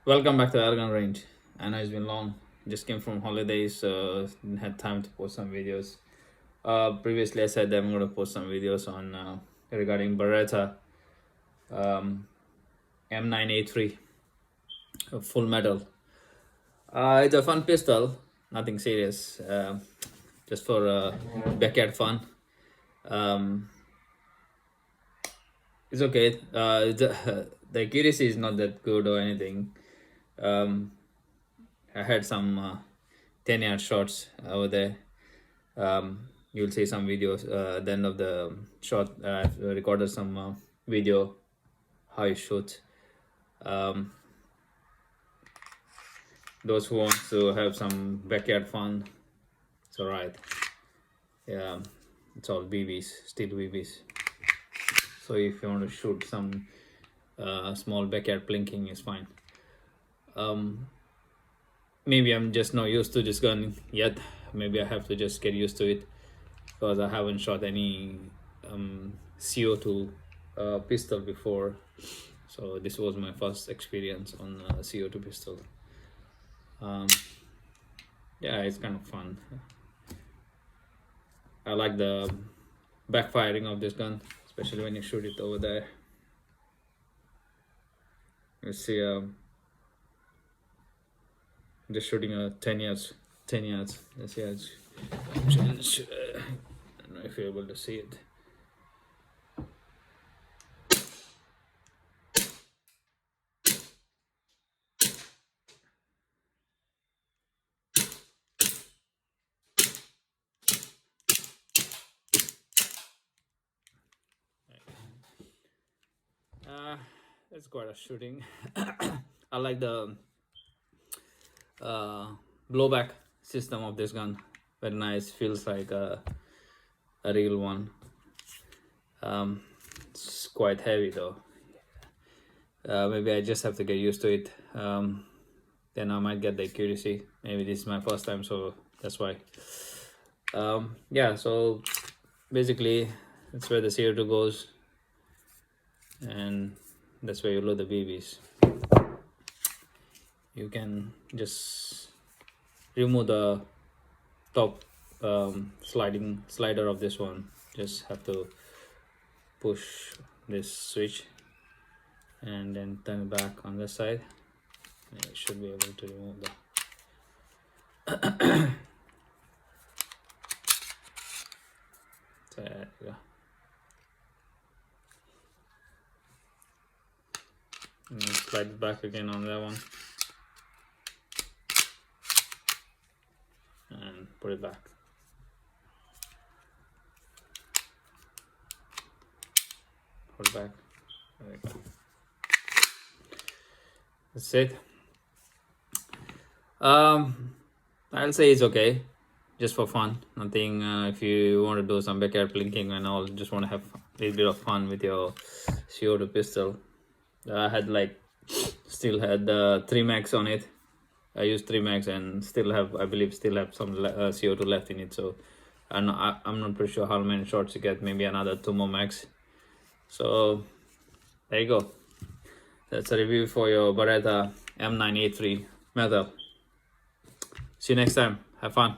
Welcome back to Argon Range. I know it's been long. Just came from holidays, so didn't have time to post some videos. Previously, I said that I'm going to post some videos on regarding Beretta M9A3 full metal. It's a fun pistol, nothing serious, just for backyard fun. It's okay. The accuracy is not that good or anything. I had some 10-yard shots over there. You'll see some videos at the end of the shot. I've recorded some video how you shoot. Those who want to have some backyard fun, it's alright. Yeah, it's all BBs, steel BBs. So if you want to shoot some small backyard plinking, is fine. Maybe I'm just not used to this gun yet. Maybe I have to just get used to it because I haven't shot any CO2 pistol before. So this was my first experience on a CO2 pistol. Yeah, it's kind of fun. I like the backfiring of this gun, especially when you shoot it over there. You see, just shooting a 10 yards. Let's see, I don't know if you're able to see it. It's quite a shooting. I like the blowback system of this gun. Very nice, feels like a real one. It's quite heavy though. Maybe I just have to get used to it. Then I might get the accuracy. Maybe this is my first time, so that's why. Yeah, so basically that's where the CO2 goes, and that's where you load the BBs. You can just remove the top slider of this one. Just have to push this switch and then turn it back on this side. And it should be able to remove the there you go. And slide it back again on that one and put it back. Put it back. There you go. That's it. I'll say it's okay, just for fun. Nothing. If you want to do some backyard plinking and all, just want to have a little bit of fun with your CO2 pistol. I had still had 3 max on it. I used 3 max and I believe still have some CO2 left in it. So I'm not pretty sure how many shots you get. Maybe another 2 more max. So there you go. That's a review for your Beretta M9A3 metal. See you next time. Have fun.